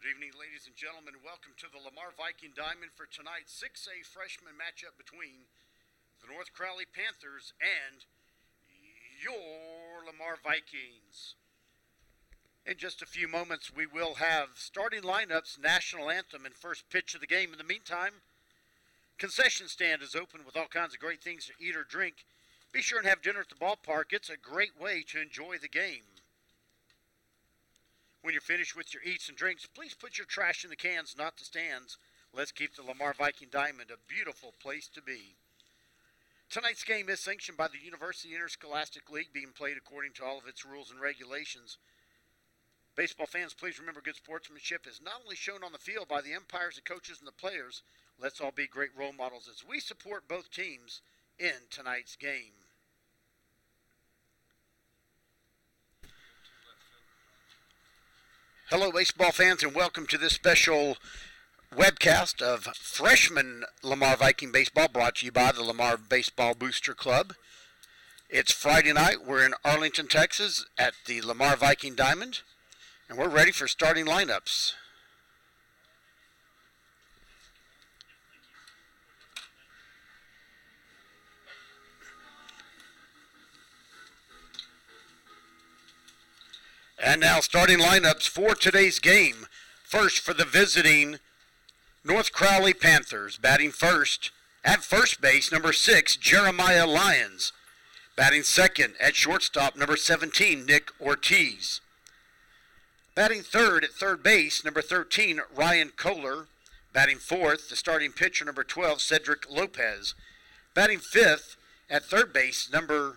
Good evening, ladies and gentlemen. Welcome to the Lamar Viking Diamond for tonight's 6A freshman matchup between the North Crowley Panthers and your Lamar Vikings. In just a few moments, we will have starting lineups, national anthem, and first pitch of the game. In the meantime, concession stand is open with all kinds of great things to eat or drink. Be sure and have dinner at the ballpark. It's a great way to enjoy the game. When you're finished with your eats and drinks, please put your trash in the cans, not the stands. Let's keep the Lamar Viking Diamond a beautiful place to be. Tonight's game is sanctioned by the University Interscholastic League, being played according to all of its rules and regulations. Baseball fans, please remember good sportsmanship is not only shown on the field by the umpires, the coaches, and the players. Let's all be great role models as we support both teams in tonight's game. Hello, baseball fans, and welcome to this special webcast of freshman Lamar Viking baseball, brought to you by the Lamar Baseball Booster Club. It's Friday night. We're in Arlington, Texas at the Lamar Viking Diamond, and we're ready for starting lineups. And now starting lineups for today's game. First for the visiting North Crowley Panthers. Batting first at first base, number 6, Jeremiah Lyons. Batting second at shortstop, number 17, Nick Ortiz. Batting third at third base, number 13, Ryan Kohler. Batting fourth, the starting pitcher, number 12, Cedric Lopez. Batting fifth at third base, the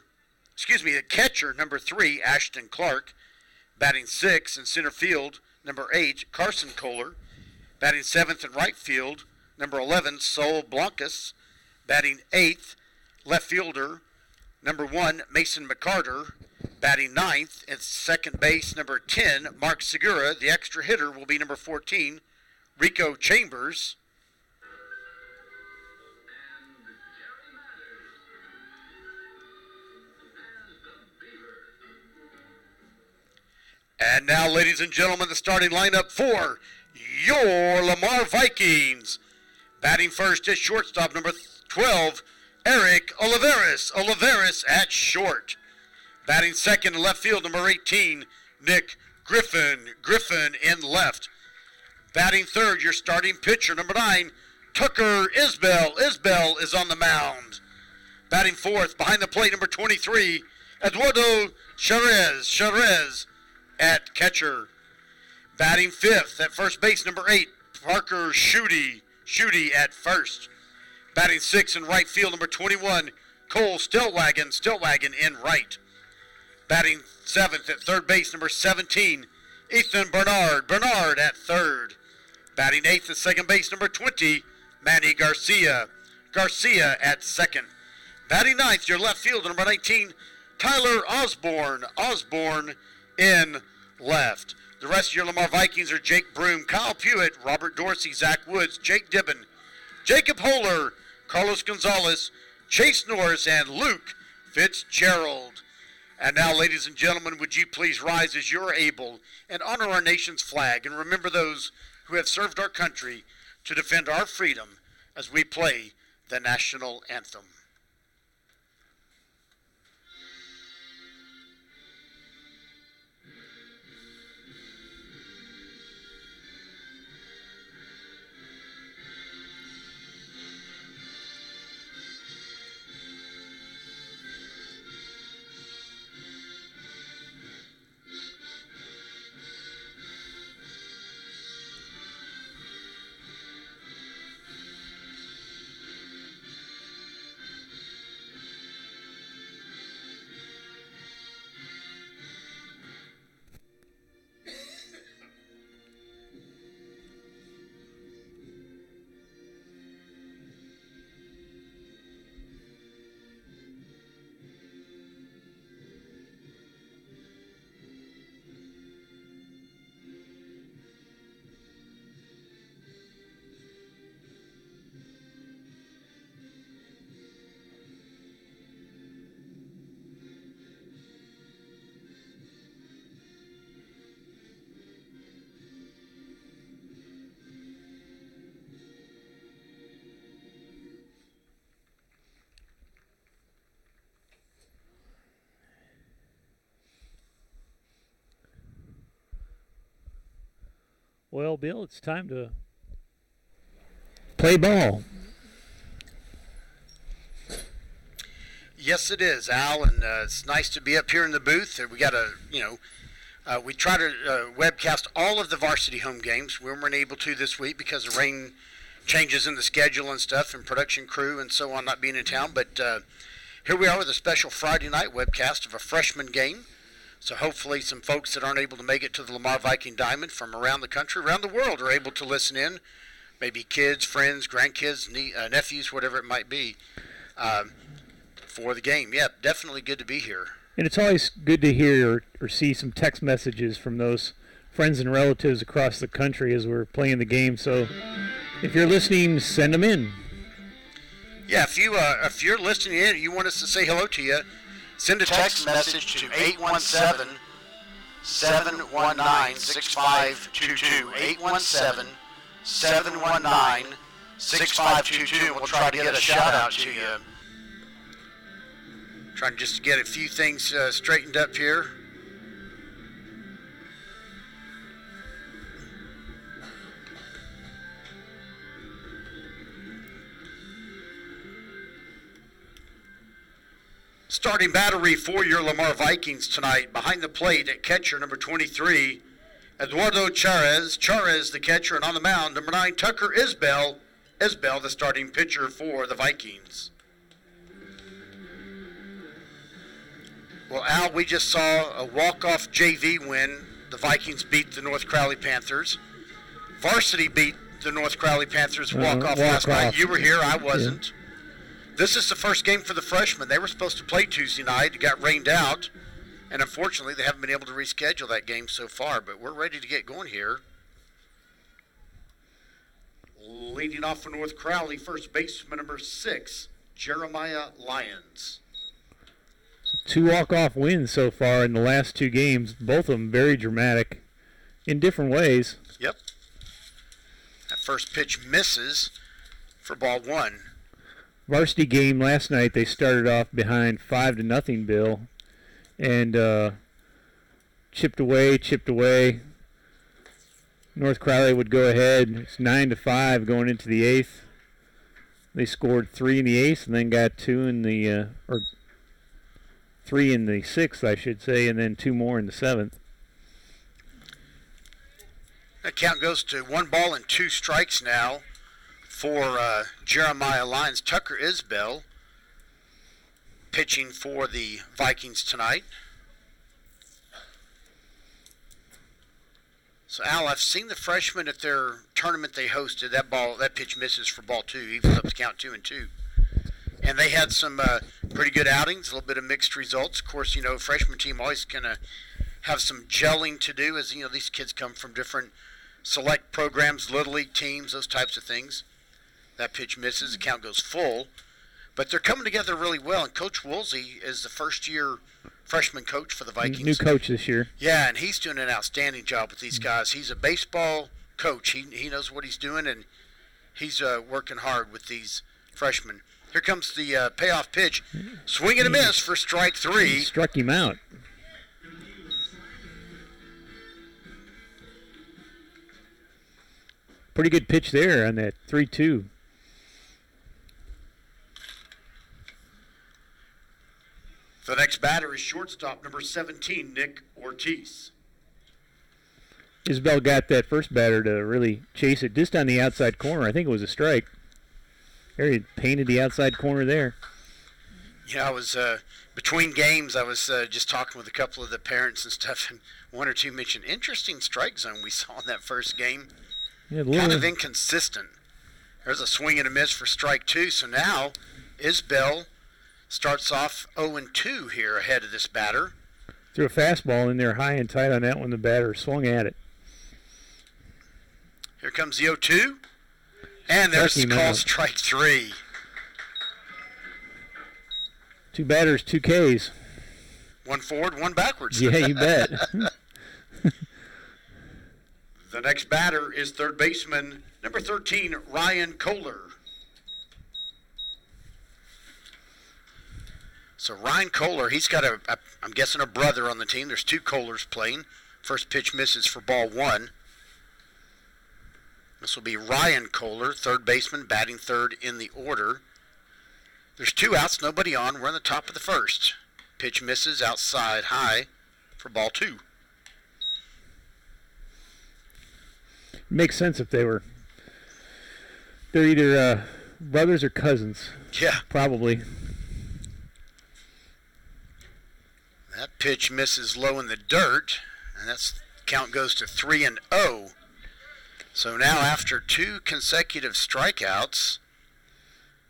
catcher, number 3, Ashton Clark. Batting sixth in center field, number 8, Carson Kohler. Batting seventh in right field, number 11, Saul Blancas. Batting eighth, left fielder, number 1, Mason McCarter. Batting ninth at second base, number 10, Mark Segura. The extra hitter will be number 14, Rico Chambers. And now, ladies and gentlemen, the starting lineup for your Lamar Vikings. Batting first at shortstop, number 12, Eric Oliveris. Oliveris at short. Batting second in left field, number 18, Nick Griffin. Griffin in left. Batting third, your starting pitcher, number 9, Tucker Isbell. Isbell is on the mound. Batting fourth, behind the plate, number 23, Eduardo Charez. Charez at catcher. Batting fifth at first base, number 8, Parker Schutte. Schutte at first. Batting sixth in right field, number 21, Cole Stillwagon. Stillwagon in right. Batting seventh at third base, number 17, Ethan Bernard. Bernard at third. Batting eighth at second base, number 20, Manny Garcia. Garcia at second. Batting ninth, your left fielder, number 19, Tyler Osborne. Osborne in left. The rest of your Lamar Vikings are Jake Broom, Kyle Pewitt, Robert Dorsey, Zach Woods, Jake Dibben, Jacob Holler, Carlos Gonzalez, Chase Norris, and Luke Fitzgerald. And now, ladies and gentlemen, would you please rise as you're able and honor our nation's flag and remember those who have served our country to defend our freedom as we play the national anthem. Well, Bill, it's time to play ball. Yes, it is, Al, and it's nice to be up here in the booth. We got we try to webcast all of the varsity home games. We weren't able to this week because of rain changes in the schedule and stuff, and production crew and so on not being in town. But here we are with a special Friday night webcast of a freshman game. So hopefully some folks that aren't able to make it to the Lamar Viking Diamond from around the country, around the world, are able to listen in. Maybe kids, friends, grandkids, nephews, whatever it might be, for the game. Yeah, definitely good to be here. And it's always good to hear or see some text messages from those friends and relatives across the country as we're playing the game. So if you're listening, send them in. Yeah, if you're listening in and you want us to say hello to you, send a text message to 817-719-6522. 817-719-6522, and we'll try to get a shout out to you. Trying just to get a few things straightened up here. Starting battery for your Lamar Vikings tonight. Behind the plate at catcher, number 23, Eduardo Charez. Charez, the catcher, and on the mound, number 9, Tucker Isbell. Isbell, the starting pitcher for the Vikings. Well, Al, we just saw a walk-off JV win. The Vikings beat the North Crowley Panthers. Varsity beat the North Crowley Panthers walk-off last night. You were here. I wasn't. Yeah. This is the first game for the freshmen. They were supposed to play Tuesday night. It got rained out. And unfortunately, they haven't been able to reschedule that game so far. But we're ready to get going here. Leading off for North Crowley, first baseman number 6, Jeremiah Lyons. 2 walk-off wins so far in the last 2 games, both of them very dramatic in different ways. Yep. That first pitch misses for ball 1. Varsity game last night, they started off behind 5-0, Bill, and chipped away. North Crowley would go ahead. It's 9-5 going into the 8th. They scored 3 in the 8th and then got 2 in the 3 in the 6th, I should say, and then 2 more in the 7th. That count goes to 1 ball and 2 strikes now for Jeremiah Lyons. Tucker Isbell pitching for the Vikings tonight. So, Al, I've seen the freshmen at their tournament they hosted. That pitch misses for ball 2, even up to count 2-2. And they had some pretty good outings, a little bit of mixed results. Of course, freshman team always going to have some gelling to do as, these kids come from different select programs, Little League teams, those types of things. That pitch misses. The count goes full. But they're coming together really well. And Coach Woolsey is the first-year freshman coach for the Vikings. New coach this year. Yeah, and he's doing an outstanding job with these guys. He's a baseball coach. He knows what he's doing, and he's working hard with these freshmen. Here comes the payoff pitch. Swing and a miss for strike 3. Struck him out. Pretty good pitch there on that 3-2. The next batter is shortstop number 17, Nick Ortiz. Isbell got that first batter to really chase it just on the outside corner. I think it was a strike. There, he painted the outside corner there. Yeah, I was between games. I was just talking with a couple of the parents and stuff, and 1 or 2 mentioned interesting strike zone we saw in that first game. Yeah, kind of inconsistent. There's a swing and a miss for strike 2. So now Isbell starts off 0-2 here ahead of this batter. Threw a fastball in there high and tight on that one. The batter swung at it. Here comes the 0-2. And there's the call, strike 3. 2 batters, 2 Ks. 1 forward, 1 backwards. Yeah, you bet. The next batter is third baseman number 13, Ryan Kohler. So Ryan Kohler, he's got I'm guessing a brother on the team. There's 2 Kohlers playing. First pitch misses for ball 1. This will be Ryan Kohler, third baseman, batting third in the order. There's 2 outs, nobody on. We're in the top of the first. Pitch misses outside high for ball 2. Makes sense if they're either brothers or cousins. Yeah. Probably. That pitch misses low in the dirt, and count goes to 3-0. So now after 2 consecutive strikeouts,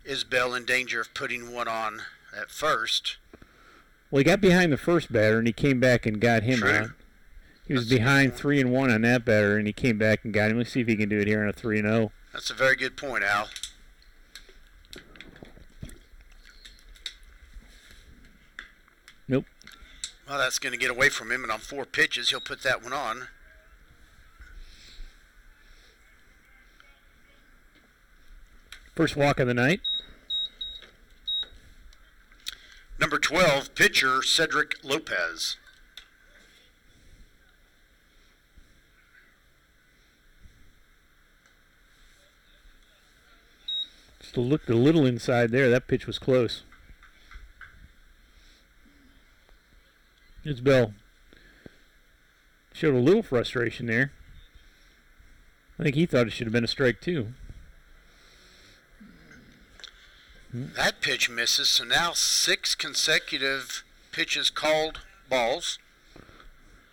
Isbell in danger of putting one on at first. Well, he got behind the first batter, and he came back and got him out. He was behind 3-1 on that batter, and he came back and got him. Let's see if he can do it here on a 3-0. That's a very good point, Al. Nope. Well, that's going to get away from him, and on 4 pitches, he'll put that one on. First walk of the night. Number 12, pitcher Cedric Lopez. Just looked a little inside there. That pitch was close. Isbell showed a little frustration there. I think he thought it should have been a strike too. That pitch misses, so now 6 consecutive pitches called balls.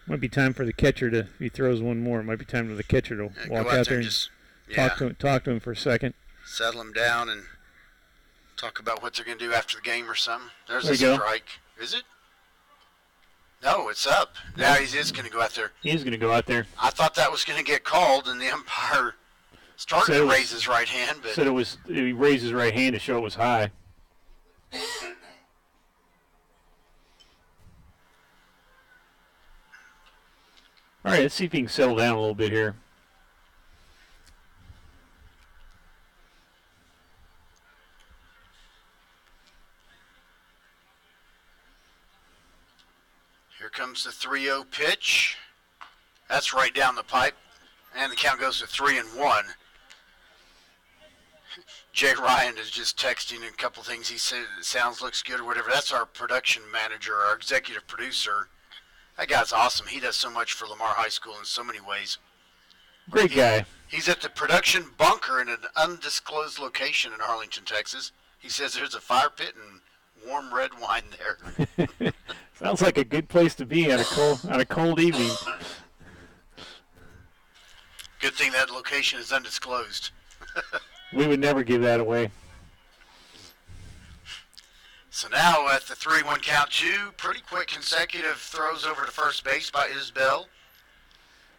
Might be time for the catcher to, if he throws one more, it might be time for the catcher to walk out there and just, talk to him for a second. Settle him down and talk about what they're going to do after the game or something. There's there a strike. Is it? No, it's up. Now he is going to go out there. He is going to go out there. I thought that was going to get called, and the umpire started to raise his right hand. But said he raised his right hand to show it was high. All right, let's see if he can settle down a little bit here. Here comes the 3-0 pitch. That's right down the pipe. And the count goes to 3-1. Jay Ryan is just texting a couple things. He said it sounds, looks good or whatever. That's our production manager, our executive producer. That guy's awesome. He does so much for Lamar High School in so many ways. Great guy. He's at the production bunker in an undisclosed location in Arlington, Texas. He says there's a fire pit and warm red wine there. Sounds like a good place to be on a cold evening. Good thing that location is undisclosed. We would never give that away. So now at the 3-1 count, 2 pretty quick consecutive throws over to first base by Isbell.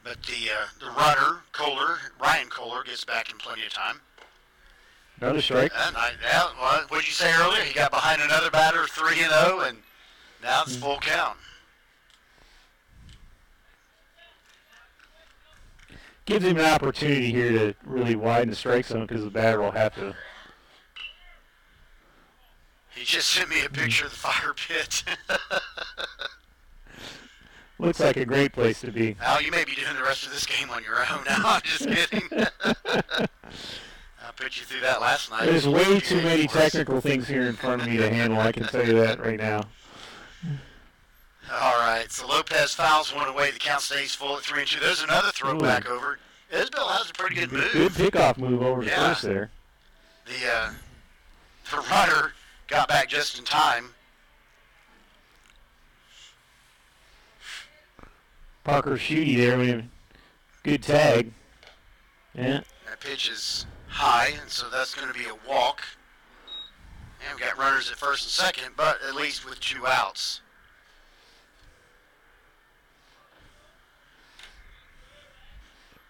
But the runner, Ryan Kohler, gets back in plenty of time. Another strike. What did you say earlier? He got behind another batter, 3-0, and now it's full count. Gives him an opportunity here to really widen the strike zone because the batter will have to. He just sent me a picture of the fire pit. Looks like a great place to be. Al, you may be doing the rest of this game on your own now. I'm just kidding. I put you through that last night. There's way too many technical things here in front of me to handle. I can tell you that right now. All right, so Lopez fouls one away. The count stays full at 3-2. There's another throw back over. Isbell has a pretty good move. Good pickoff move over to first there. The runner got back just in time. Parker Shooty there. Good tag. Yeah. That pitch is high, and so that's going to be a walk. And we've got runners at first and second, but at least with 2 outs.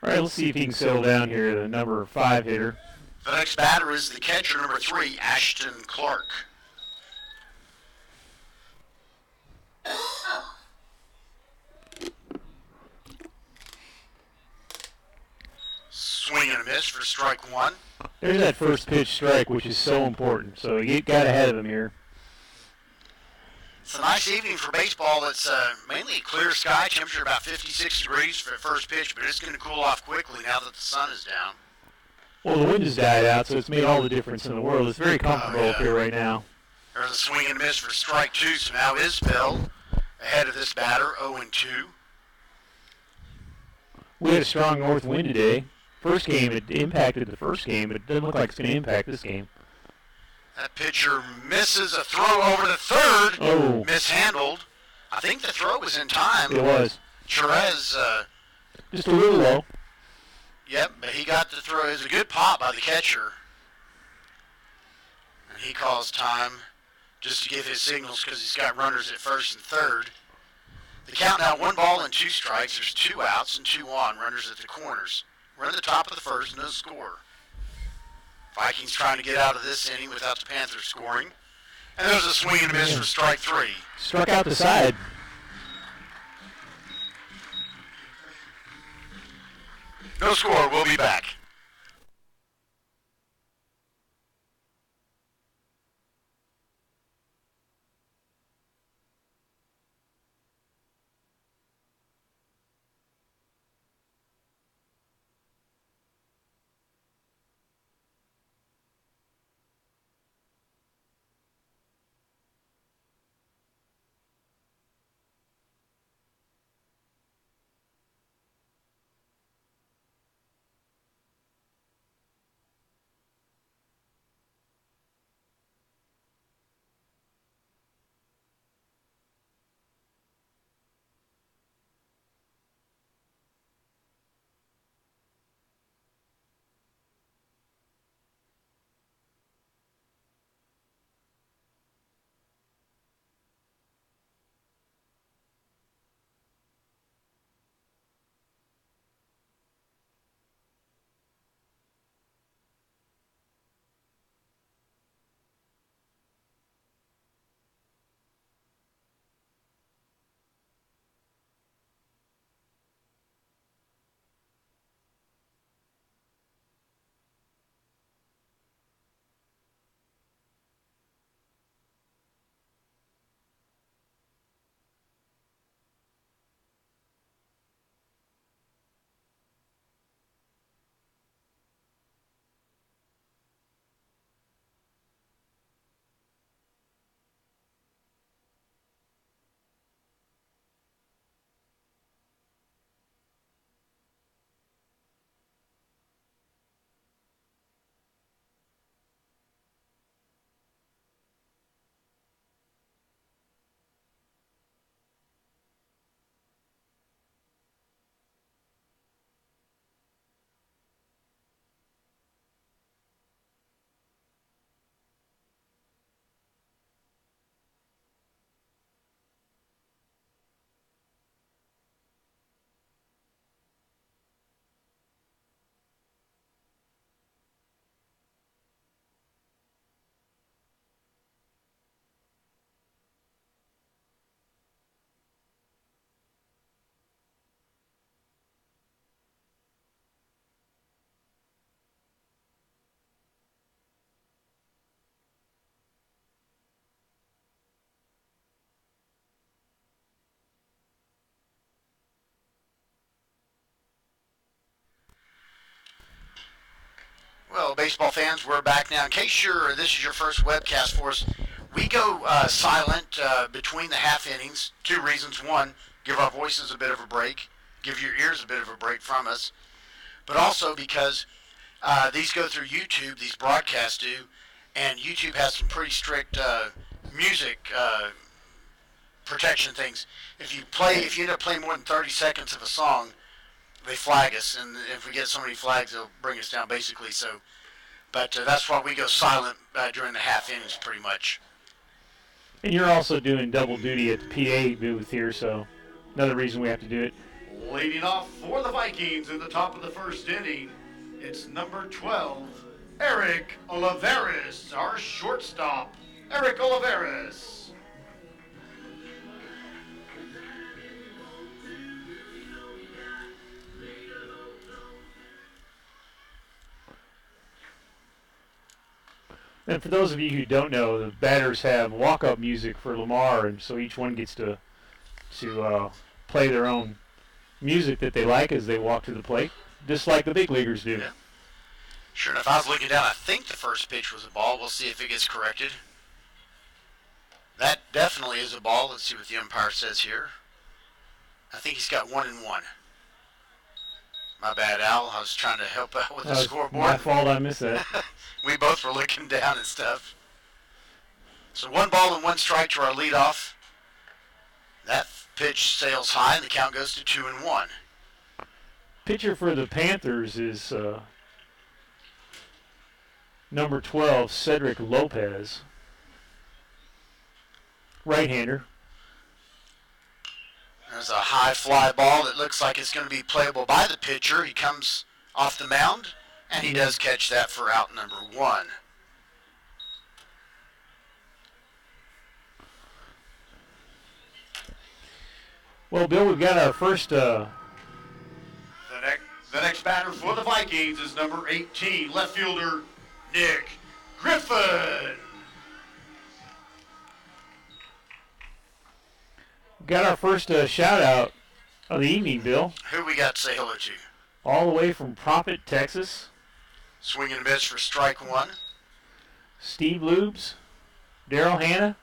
All right, let's see if he can settle down here, the number 5 hitter. The next batter is the catcher, number 3, Ashton Clark. Swing and a miss for strike 1. There's that first pitch strike, which is so important. So he got ahead of him here. It's a nice evening for baseball. It's mainly clear sky, temperature about 56 degrees for the first pitch, but it's going to cool off quickly now that the sun is down. Well, the wind has died out, so it's made all the difference in the world. It's very comfortable up here right now. There's a swing and a miss for strike two, so now Isbell ahead of this batter, 0-2. We had a strong north wind today. First game, it impacted the first game, but it doesn't look like it's going to impact this game. That pitcher misses a throw over to third. Oh. Mishandled. I think the throw was in time. It was. Cherez. Just a little low. Yep, but he got the throw. It was a good pop by the catcher. And he calls time just to give his signals because he's got runners at first and third. The count now 1 ball and 2 strikes. There's 2 outs and 2 on. Runners at the corners. We're in the top of the first, no score. Vikings trying to get out of this inning without the Panthers scoring. And there's a swing and a miss for strike 3. Struck out the side. No score. We'll be back. Well, baseball fans, we're back now. In case this is your first webcast for us, we go silent between the half innings. 2 reasons. 1, give our voices a bit of a break, give your ears a bit of a break from us, but also because these go through YouTube, these broadcasts do, and YouTube has some pretty strict music protection things. If you end up playing more than 30 seconds of a song, they flag us, and if we get so many flags, they'll bring us down, basically. So, but that's why we go silent during the half innings, pretty much. And you're also doing double duty at the PA booth here, so another reason we have to do it. Leading off for the Vikings in the top of the first inning, it's number 12, Eric Olivares, our shortstop. Eric Olivares. And for those of you who don't know, the batters have walk-up music for Lamar, and so each one gets to play their own music that they like as they walk to the plate, just like the big leaguers do. Yeah. Sure enough, I was looking down. I think the first pitch was a ball. We'll see if it gets corrected. That definitely is a ball. Let's see what the umpire says here. I think he's got 1-1. My bad, Al. I was trying to help out with the scoreboard. My fault. I missed that. We both were looking down and stuff. So 1 ball and 1 strike to our leadoff. That pitch sails high, and the count goes to 2-1. Pitcher for the Panthers is number 12, Cedric Lopez. Right-hander. There's a high fly ball that looks like it's going to be playable by the pitcher. He comes off the mound, and he does catch that for out number 1. Well, Bill, we've got our first... The next batter for the Vikings is number 18, left fielder Nick Griffin. Got our first shout-out of the evening, Bill. Who we got to say hello to? All the way from Prophet, Texas. Swing and miss for strike 1. Steve Lubes, Daryl Hanna,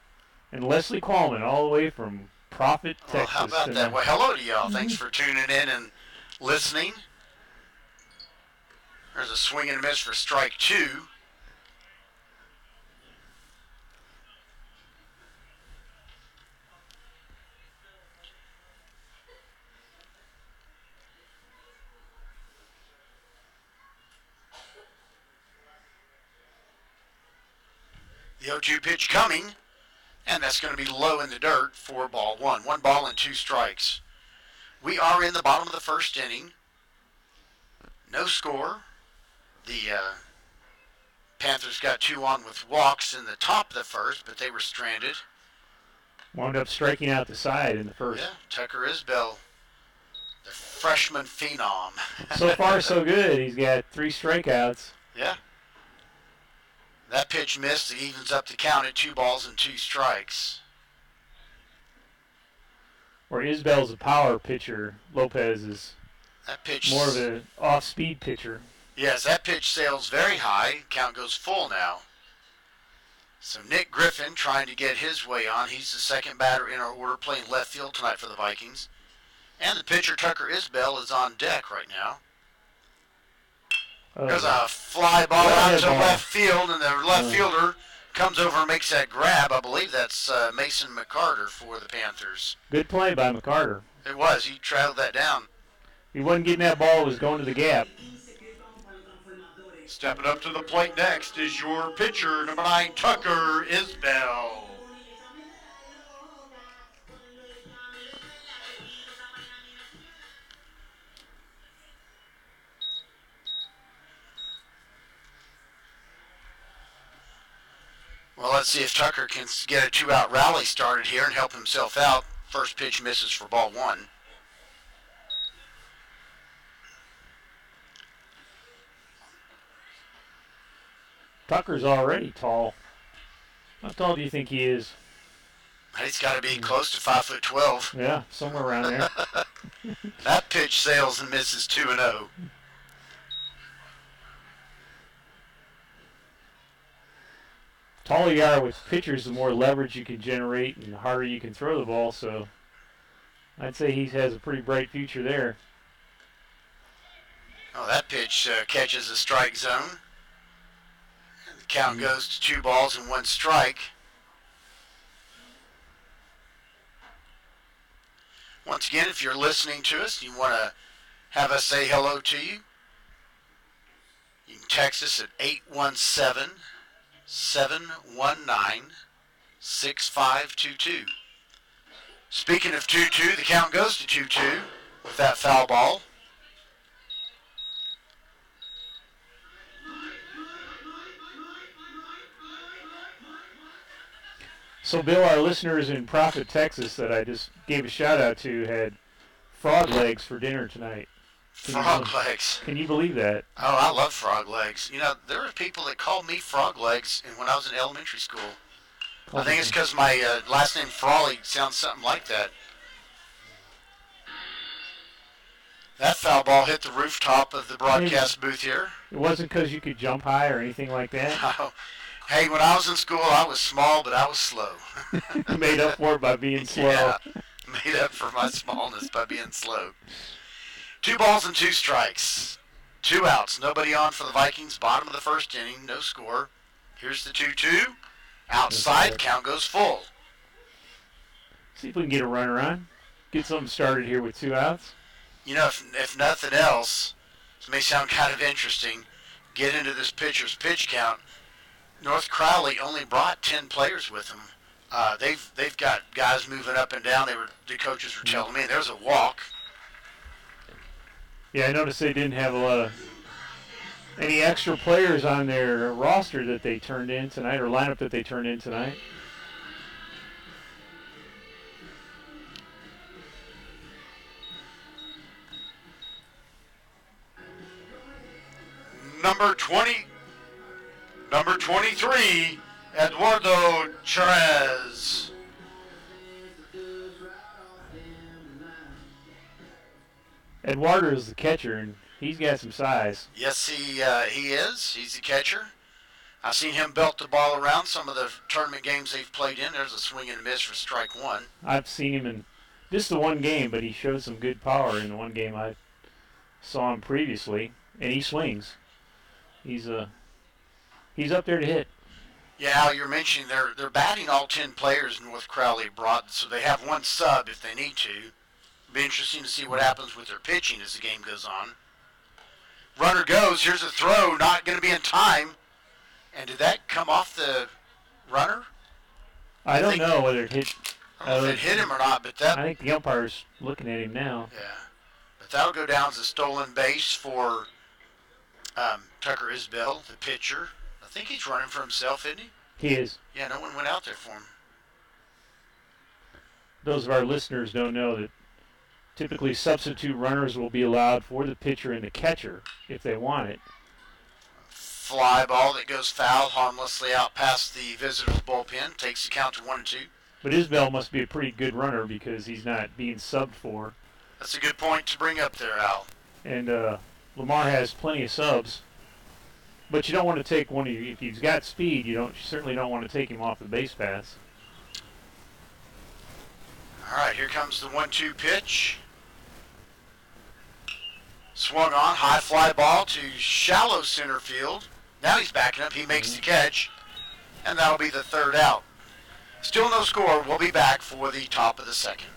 and Leslie Qualman, all the way from Prophet, Texas. Well, how about that? Well, hello to y'all. Thanks for tuning in and listening. There's a swing and miss for strike 2. The 0-2 pitch coming, and that's going to be low in the dirt for ball 1. 1 ball and 2 strikes. We are in the bottom of the first inning. No score. The Panthers got 2 on with walks in the top of the first, but they were stranded. Wound up striking out the side in the first. Yeah, Tucker Isbell, the freshman phenom. So far, so good. He's got 3 strikeouts. Yeah. That pitch missed. It evens up the count at 2 balls and 2 strikes. Where Isbell's a power pitcher, Lopez is that pitch more of an off-speed pitcher. Yes, that pitch sails very high. Count goes full now. So Nick Griffin trying to get his way on. He's the second batter in our order, playing left field tonight for the Vikings. And the pitcher, Tucker Isbell, is on deck right now. There's a fly ball out to left field, and the left fielder comes over and makes that grab. I believe that's Mason McCarter for the Panthers. Good play by McCarter. It was. He trailed that down. He wasn't getting that ball. It was going to the gap. Stepping up to the plate next is your pitcher, number 9, Tucker Isbell. Well, let's see if Tucker can get a 2-out rally started here and help himself out. First pitch misses for ball 1. Tucker's already tall. How tall do you think he is? He's got to be close to 5'12". Yeah, somewhere around there. That pitch sails and misses 2-0. Taller you are with pitchers, the more leverage you can generate and the harder you can throw the ball. So I'd say he has a pretty bright future there. Oh, that pitch catches the strike zone. And the count goes to 2 balls and 1 strike. Once again, if you're listening to us and you want to have us say hello to you, you can text us at 817-719-6522. Speaking of 2-2, the count goes to 2-2 with that foul ball. So, Bill, our listeners in Prophet, Texas, that I just gave a shout-out to had frog legs for dinner tonight. Frog legs. Can you believe that? Oh, I love frog legs. You know, there are people that called me frog legs when I was in elementary school. I think it's because my last name Crowley sounds something like that. That foul ball hit the rooftop of the broadcast booth here. It wasn't because you could jump high or anything like that? No. Hey, when I was in school, I was small, but I was slow. Made up for it by being slow. Yeah, made up for my smallness by being slow. 2 balls and 2 strikes. 2 outs. Nobody on for the Vikings. Bottom of the first inning. No score. Here's the 2-2. Outside. Count goes full. See if we can get a runner on. Get something started here with 2 outs. You know, if nothing else, this may sound kind of interesting, get into this pitcher's pitch count. North Crowley only brought 10 players with them. They've got guys moving up and down. The coaches were telling me there's a walk. Yeah, I noticed they didn't have a lot of any extra players on their roster that they turned in tonight, or lineup that they turned in tonight. Number 23, Eduardo Cherez. Eduardo is the catcher, and he's got some size. Yes, he is. He's the catcher. I've seen him belt the ball around some of the tournament games they've played in. There's a swing and a miss for strike 1. I've seen him in just the one game, but he showed some good power in the one game I saw him previously, and he swings. He's up there to hit. Yeah, Al, you're mentioning they're batting all 10 players North Crowley brought, so they have 1 sub if they need to. It'll be interesting to see what happens with their pitching as the game goes on. Runner goes. Here's a throw. Not going to be in time. And did that come off the runner? I don't know whether it hit. I don't know if it hit him or not, but that. I think the umpire's looking at him now. Yeah, but that'll go down as a stolen base for Tucker Isbell, the pitcher. I think he's running for himself, isn't he? He is. Yeah, no one went out there for him. Those of our listeners don't know that typically substitute runners will be allowed for the pitcher and the catcher if they want it. Fly ball that goes foul harmlessly out past the visitor's bullpen. Takes the count to 1-2. But Isbell must be a pretty good runner because he's not being subbed for. That's a good point to bring up there, Al. And Lamar has plenty of subs. But you don't want to take one of if he's got speed, you certainly don't want to take him off the base pass. All right, here comes the 1-2 pitch. Swung on, high fly ball to shallow center field. Now he's backing up. He makes the catch, and that'll be the 3rd out. Still no score. We'll be back for the top of the 2nd.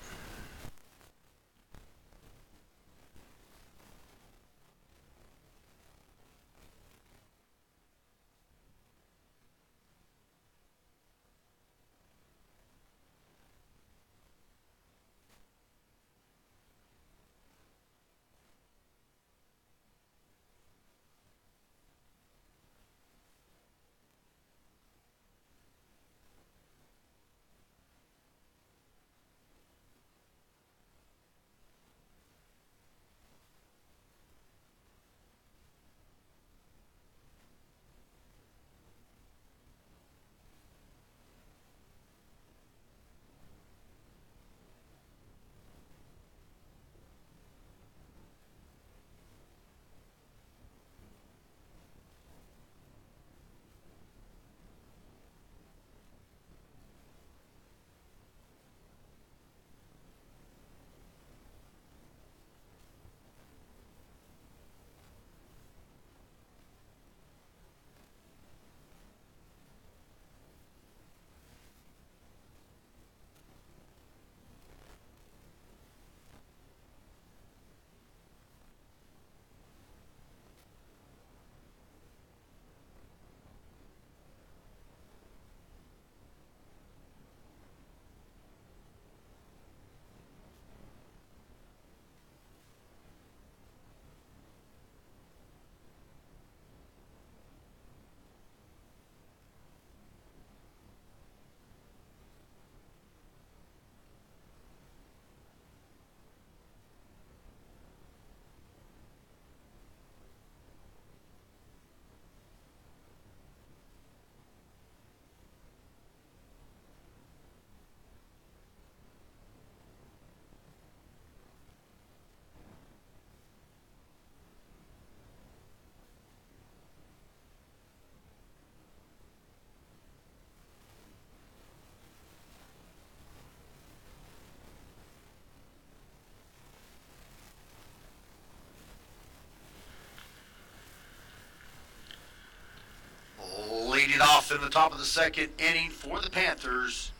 in the top of the second inning for the Panthers.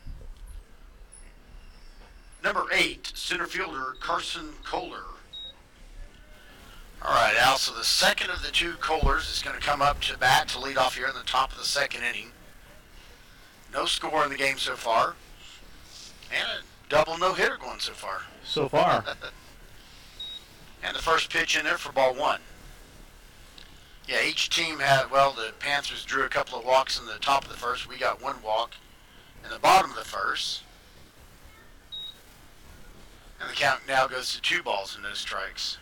Number 8, center fielder Carson Kohler. All right, Al, so the second of the two Kohlers is going to come up to bat to lead off here in the top of the second inning. No score in the game so far. And a double no-hitter going so far. So far. And the first pitch in there for ball 1. Yeah, each team had, well, the Panthers drew a couple of walks in the top of the first. We got 1 walk in the bottom of the first. And the count now goes to 2 balls and no strikes.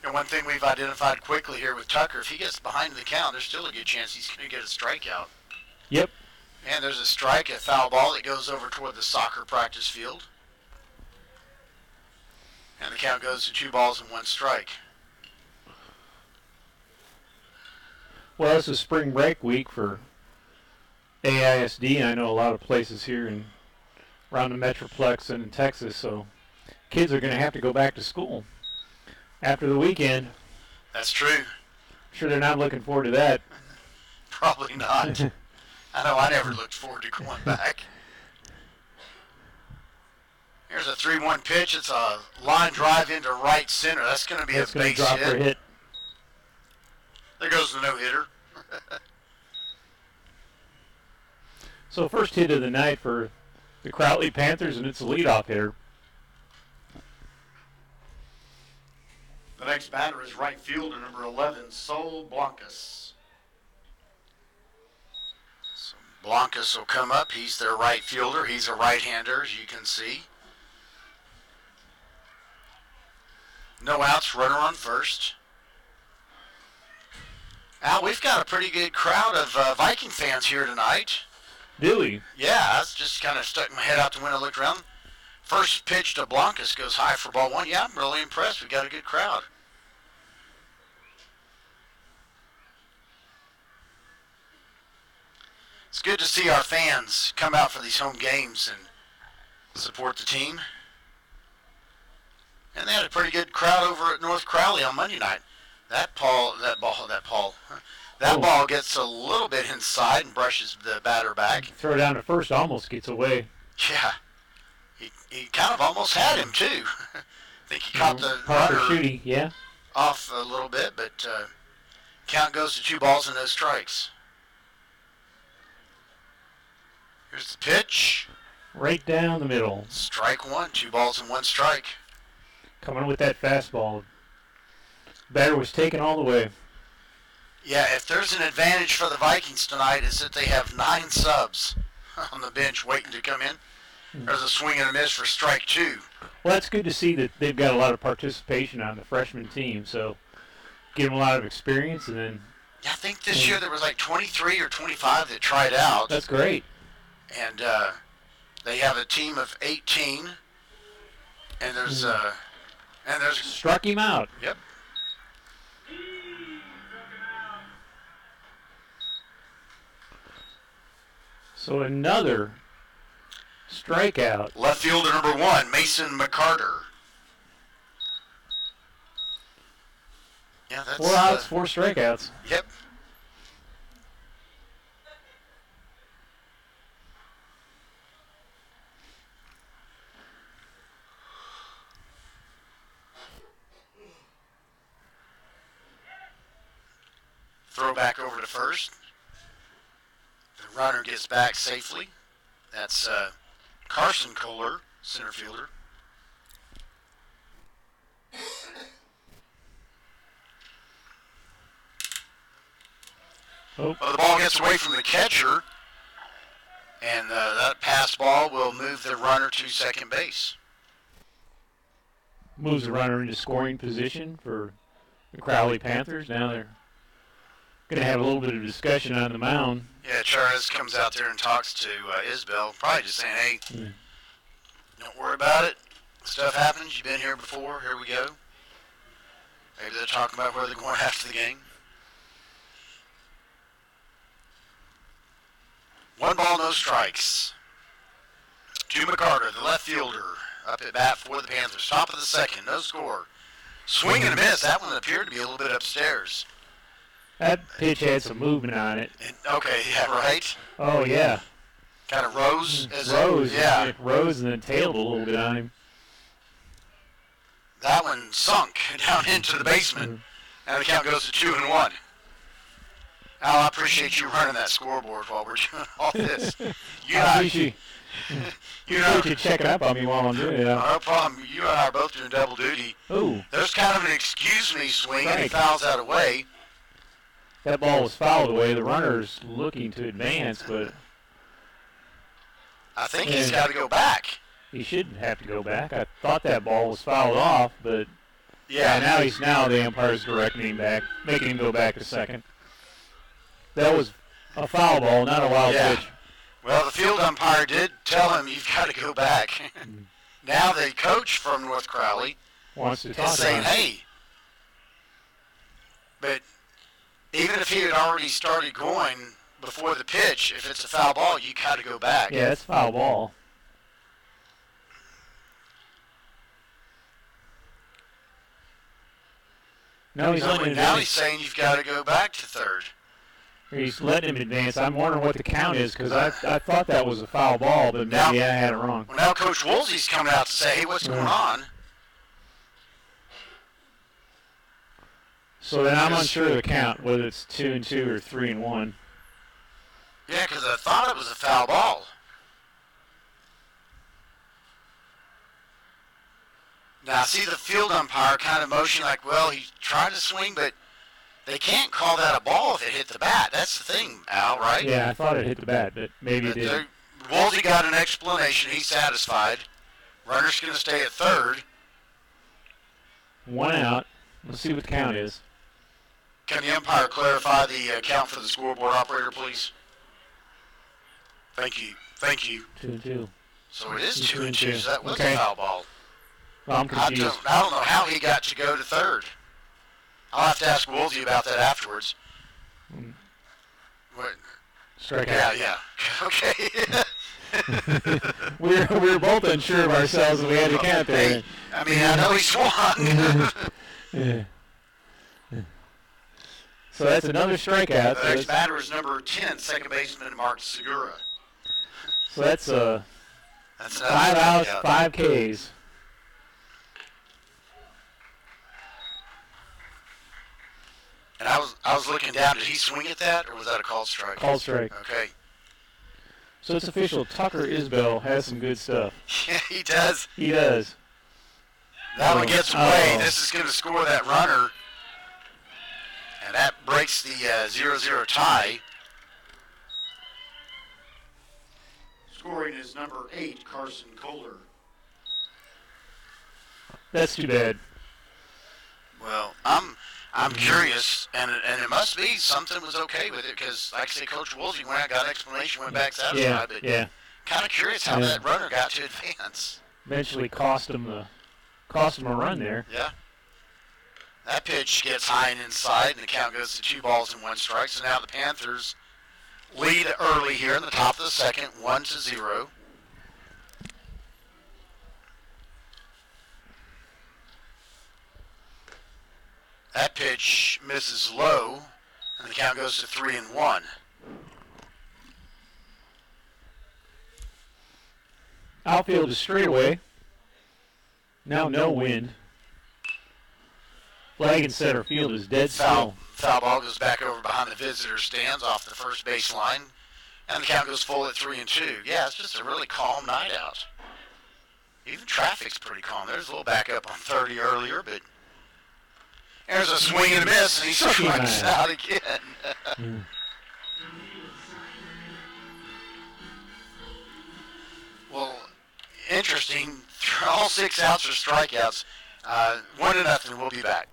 And one thing we've identified quickly here with Tucker, if he gets behind the count, there's still a good chance he's going to get a strikeout. Yep. And there's a strike, a foul ball that goes over toward the soccer practice field. And the count goes to 2 balls and 1 strike. Well, it's a spring break week for AISD. I know a lot of places here and around the Metroplex and in Texas, so kids are going to have to go back to school after the weekend. That's true. I'm sure they're not looking forward to that. Probably not. I know I never looked forward to going back. Here's a 3-1 pitch. It's a line drive into right center. That's going to be a base drop for a hit. There goes the no-hitter. So first hit of the night for the Crowley Panthers, and it's a leadoff hitter. The next batter is right fielder number 11, Sol Blancas. So Blancas will come up. He's their right fielder. He's a right-hander, as you can see. No outs, runner on first. Al, we've got a pretty good crowd of Viking fans here tonight. Do we? Yeah, I was just kind of stuck my head out the window, looked around. First pitch to Blancas goes high for ball 1. Yeah, I'm really impressed. We've got a good crowd. It's good to see our fans come out for these home games and support the team. And they had a pretty good crowd over at North Crowley on Monday night. That ball gets a little bit inside and brushes the batter back. Throw down to first, almost gets away. Yeah. He kind of almost had him, too. I think he caught the runner shooting, yeah, off a little bit, but count goes to 2 balls and no strikes. Here's the pitch. Right down the middle. Strike 1, 2 balls and 1 strike. Coming with that fastball. Batter was taken all the way. Yeah, if there's an advantage for the Vikings tonight, is that they have 9 subs on the bench waiting to come in. There's a swing and a miss for strike 2. Well, that's good to see that they've got a lot of participation on the freshman team, so give them a lot of experience. And then I think this year there was like 23 or 25 that tried out. That's great. And they have a team of 18, and there's struck him out. Yep. So another strikeout. Left fielder number 1, Mason McCarter. Yeah, that's 4 outs, 4 strikeouts. Yep. Throw back over to first. The runner gets back safely. That's Carson Kohler, center fielder. Oh. Well, the ball gets away from the catcher, and that pass ball will move the runner to second base. Moves the runner into scoring position for the Crowley Panthers. Now they're going to have a little bit of discussion on the mound. Yeah, Charles comes out there and talks to Isbell, probably just saying, hey, don't worry about it. Stuff happens. You've been here before. Here we go. Maybe they're talking about where they're going after the game. 1 ball, no strikes. To McCarter, the left fielder, up at bat for the Panthers. Top of the second, no score. Swing and a miss. That one appeared to be a little bit upstairs. That pitch had some movement on it. Okay, yeah, right. Oh, yeah. Kind of rose. Yeah. It rose and then tailed a little bit on him. That one sunk down into the basement, and the count goes to 2-1. Al, I appreciate you running that scoreboard while we're doing all this. You should check it up on me while I'm doing it. No problem. You and I are both doing double duty. Ooh. There's kind of an excuse me swing, and he fouls out away. That ball was fouled away. The runner's looking to advance, but I think he's got to go back. He shouldn't have to go back. I thought that ball was fouled off, but now the umpire's directing him back, making him go back to second. That was a foul ball, not a wild pitch. Well, the field umpire did tell him you've got to go back. Now the coach from North Crowley wants to talk is saying, hey, but even if he had already started going before the pitch, if it's a foul ball, you got to go back. Yeah, it's a foul ball. Now he's saying you've got to go back to third. He's letting him advance. I'm wondering what the count is because I thought that was a foul ball, but maybe I had it wrong. Well, now Coach Woolsey's coming out to say, hey, what's going on? So then I'm unsure of the count, whether it's 2-2 or 3-1. Yeah, because I thought it was a foul ball. Now, see the field umpire kind of motion like, well, he tried to swing, but they can't call that a ball if it hit the bat. That's the thing, Al, right? Yeah, I thought it hit the bat, but maybe it did. Woolsey got an explanation. He's satisfied. Runner's going to stay at third. One out. Let's see what the count is. Can the umpire clarify the count for the scoreboard operator, please? Thank you. 2-2. So it is 2-2. So that was a foul ball. Well, I'm confused. I don't know how he got to go to third. I'll have to ask Woolsey about that afterwards. What? Strike out. Yeah. Okay. we were both unsure of ourselves and we had to count there. I mean, I know he swung. So that's another strikeout. The next batter is number 10, second baseman Mark Segura. So that's 5 outs, 5 Ks. And I was looking down. Did he swing at that, or was that a called strike? Called strike. Okay. So it's official. Tucker Isbell has some good stuff. Yeah, he does. He does. That one gets away. This is going to score that runner. And that breaks the 0-0 tie. Scoring is number 8, Carson Kohler. That's too bad. Well, I'm curious, and it must be something was okay with it because, like I say, Coach Woolsey went out, got an explanation, went back satisfied. Yeah. Kind of curious how that runner got to advance. Eventually cost him a run there. Yeah. That pitch gets high and inside, and the count goes to 2 balls and 1 strike. So now the Panthers lead early here in the top of the second, 1-0. That pitch misses low, and the count goes to 3-1. Outfield is straightaway. Now no wind. Flag in center field is dead still. Foul ball goes back over behind the visitor stands off the first base line, and the count goes full at 3-2. Yeah, it's just a really calm night out. Even traffic's pretty calm. There's a little backup on 30 earlier, but there's a swing and a miss, and he strikes out again. Well, interesting. All 6 outs are strikeouts. 1-0. We'll be back.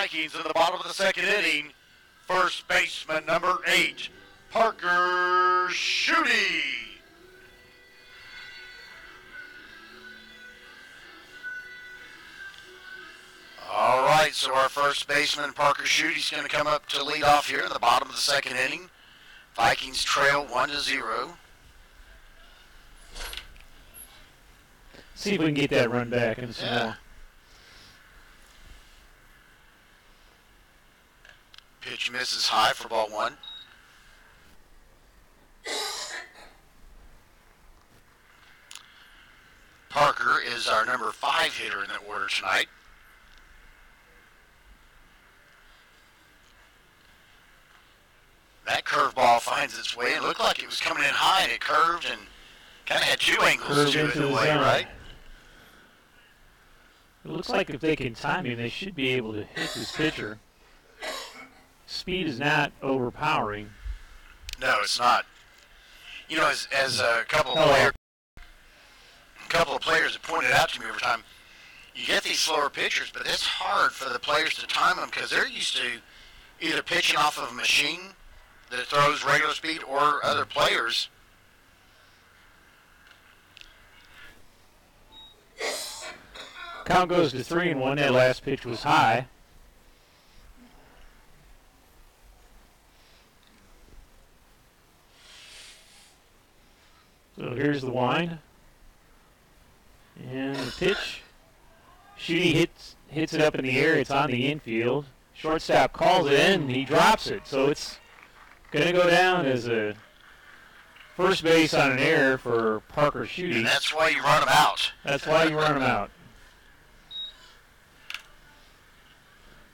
Vikings in the bottom of the second inning. First baseman number 8, Parker Schutte. All right, so our first baseman, Parker Schutte, is going to come up to lead off here in the bottom of the second inning. Vikings trail 1-0. See if we can get that run back and some more. Pitch misses high for ball 1. Parker is our number 5 hitter in the order tonight. That curveball finds its way. It looked like it was coming in high, and it curved and kind of had 2 angles to it in a way, right? It looks like if they can time him, they should be able to hit this pitcher. Speed is not overpowering. No, it's not. You know, as a couple of players have pointed out to me over time, you get these slower pitchers, but it's hard for the players to time them because they're used to either pitching off of a machine that throws regular speed or other players. Count goes to 3-1. That last pitch was high. So here's the wind. And the pitch. Schutte hits it up in the air. It's on the infield. Shortstop calls it in, and he drops it. So it's going to go down as a first base on an error for Parker Schutte. And that's why you run him out. That's why you run him out.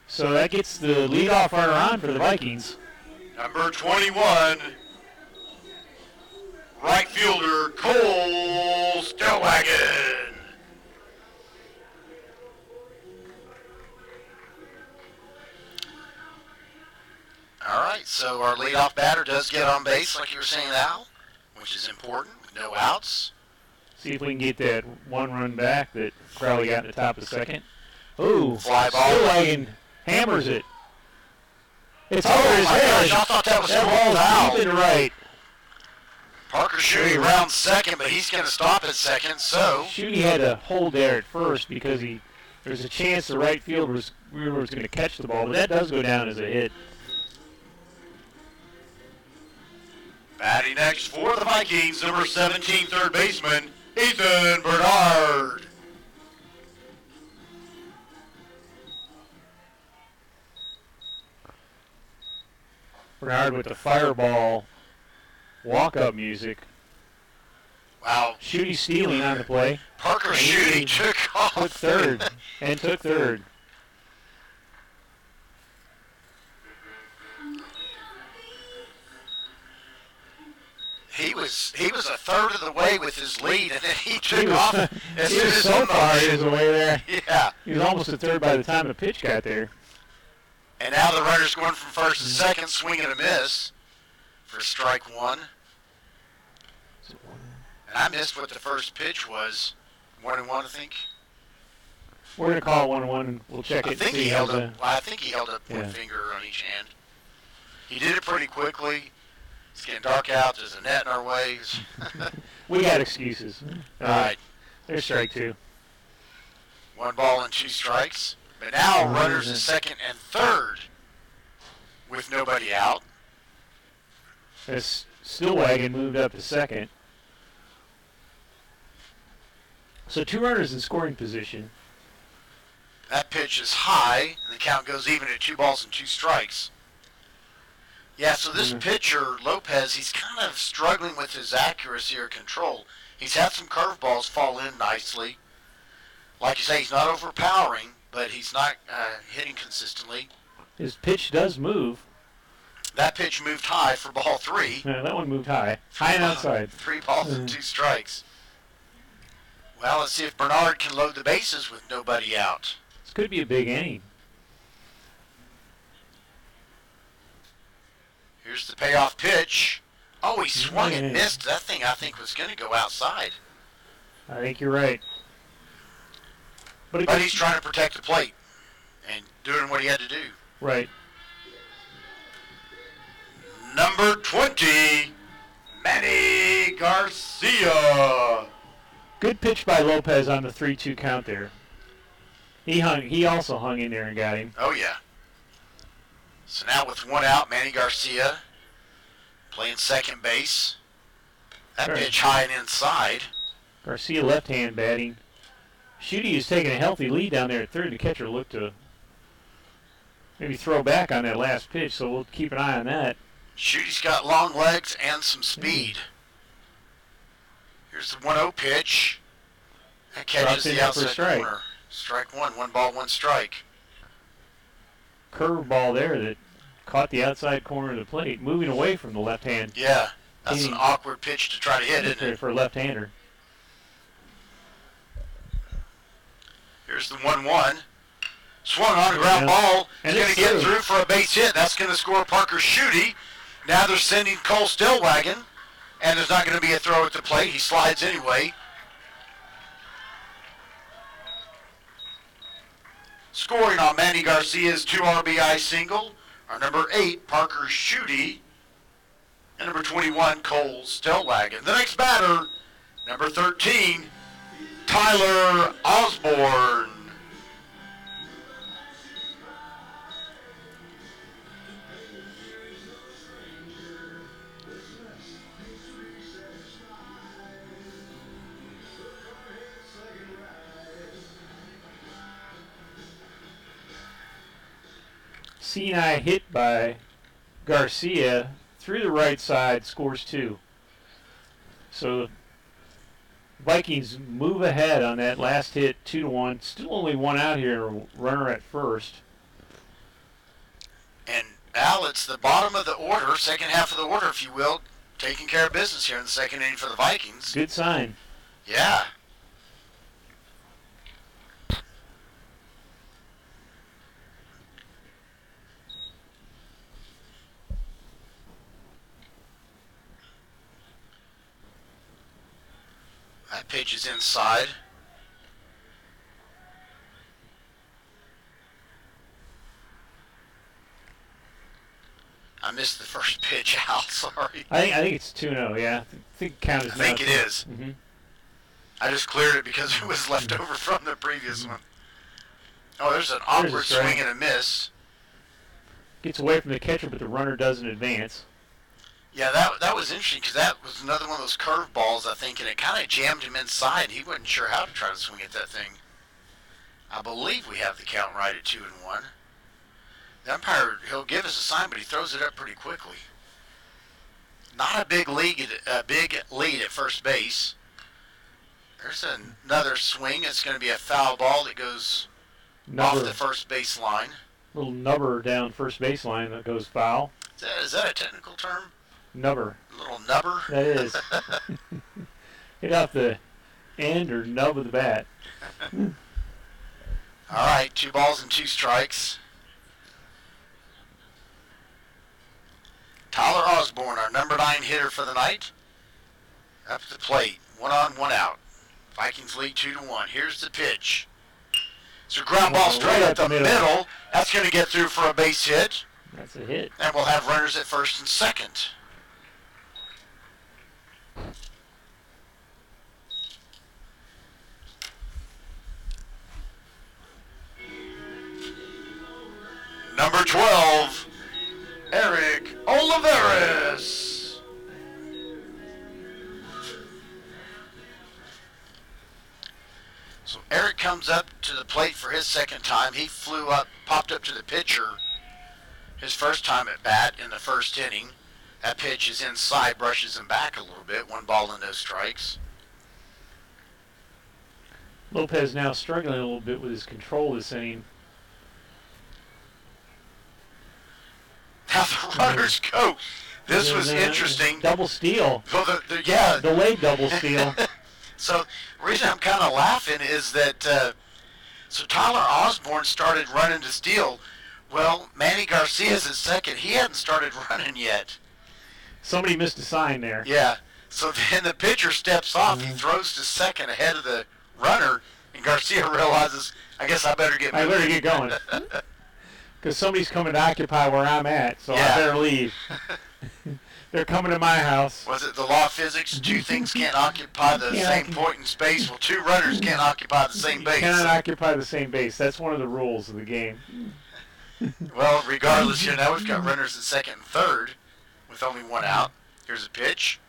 So that gets the leadoff runner on for the Vikings. Number 21, right fielder Cole Stellwagen. All right, so our leadoff batter does get on base, like you were saying, Al, which is important. No outs. See if we can get that one run back that Crowley got in the top of the second. Ooh, fly ball. Stellwagen hammers it. It's over his my head. gosh, I thought that was That ball's ball's deep out. and right. Parker Schutte rounds second, but he's going to stop at second, so Schutte had to hold there at first because there's a chance the right fielder was going to catch the ball, but that does go down as a hit. batting next for the Vikings, number 17, third baseman, Ethan Bernard. Bernard with the fireball walk-up music. Wow. Schutte stealing on the play. Parker Schutte took off. Took third. And took third. He was a third of the way with his lead, and then he took off as He soon was as so the far motion. his way there. Yeah. He was almost a third by the time the pitch got there. And now the runner's going from first to second, swing and a miss for strike one. And I missed what the first pitch was. 1-1, I think. We're going to call it 1-1 and we'll check it. I think see he how held the- up. I think he held up one Yeah. finger on each hand. He did it pretty quickly. It's getting dark out. There's a net in our ways. We got excuses. All right. There's strike two. 1 ball and 2 strikes. But now runners at second and third with nobody out. As Stellwagen moved up to second. So 2 runners in scoring position. That pitch is high, and the count goes even at 2 balls and 2 strikes. Yeah, so this pitcher, Lopez, he's kind of struggling with his accuracy or control. He's had some curveballs fall in nicely. Like you say, he's not overpowering, but he's not hitting consistently. His pitch does move. That pitch moved high for ball 3. No, that one moved high. High and outside. 3 balls and 2 strikes. Well, let's see if Bernard can load the bases with nobody out. This could be a big inning. Here's the payoff pitch. Oh, he swung and missed. That thing, I think, was going to go outside. I think you're right. But he's trying to protect the plate. And doing what he had to do. Right. Number 20, Manny Garcia. Good pitch by Lopez on the 3-2 count there. He also hung in there and got him. Oh, yeah. So now with one out, Manny Garcia playing second base. That pitch high and inside. Garcia left-hand batting. Shooty is taking a healthy lead down there at third. The catcher looked to maybe throw back on that last pitch, so we'll keep an eye on that. Shooty's got long legs and some speed. Here's the 1-0 pitch. That catches the outside corner. Strike one. 1 ball, 1 strike. Curveball there that caught the outside corner of the plate, moving away from the left hand. Yeah, that's an awkward pitch to try to hit, isn't it? For a left-hander. Here's the 1-1. Swung on a ground ball. He's going to get through for a base hit. That's going to score Parker Shooty. Now they're sending Cole Stillwagon, and there's not going to be a throw at the plate. He slides anyway. Scoring on Manny Garcia's 2 RBI single are number 8, Parker Shooty, and number 21, Cole Stillwagon. The next batter, number 13, Tyler Osborne. Sinai hit by Garcia through the right side, scores 2. So Vikings move ahead on that last hit, 2-1. Still only 1 out here, runner at first. And Al, it's the bottom of the order, second half of the order, if you will, taking care of business here in the second inning for the Vikings. Good sign. Yeah. That pitch is inside. I missed the first pitch, Al. Sorry. I think it's 2-0, yeah. I think count is I think it is. Mm-hmm. I just cleared it because it was left over from the previous one. Oh, there's an awkward swing and a miss. Gets away from the catcher, but the runner doesn't advance. Yeah, that was interesting because that was another one of those curve balls, I think, and it kind of jammed him inside. He wasn't sure how to try to swing at that thing. I believe we have the count right at 2-1. The umpire, he'll give us a sign, but he throws it up pretty quickly. Not a big lead at first base. There's another swing. It's going to be a foul ball that goes off the first base line. Little nubber down first baseline that goes foul. Is that a technical term? Nubber. A little nubber? That is. Hit off the end or nub of the bat. All right, 2 balls and 2 strikes. Tyler Osborne, our number 9 hitter for the night. Up to the plate. 1 on, 1 out. Vikings lead 2-1. Here's the pitch. It's a ground ball straight up the middle. That's going to get through for a base hit. That's a hit. And we'll have runners at first and second. Number 12, Eric Oliveris. So Eric comes up to the plate for his second time. He popped up to the pitcher his first time at bat in the first inning. That pitch is inside, brushes him back a little bit. 1 ball and no strikes. Lopez now struggling a little bit with his control this inning. Now the runners go. This was interesting. Double steal. Well, yeah. Delayed double steal. So the reason I'm kind of laughing is that so Tyler Osborne started running to steal. Well, Manny Garcia's at second. He hadn't started running yet. Somebody missed a sign there. Yeah. So then the pitcher steps off. He throws to second ahead of the runner, and Garcia realizes, I guess I better get moving. I better get going. because somebody's coming to occupy where I'm at, so Yeah. I better leave. They're coming to my house. Was it the law of physics? Two things can't occupy the same point in space. Well, two runners can't occupy the same base. Cannot occupy the same base. That's one of the rules of the game. Well, regardless, here now we've got runners at second and third with only one out. Here's a pitch.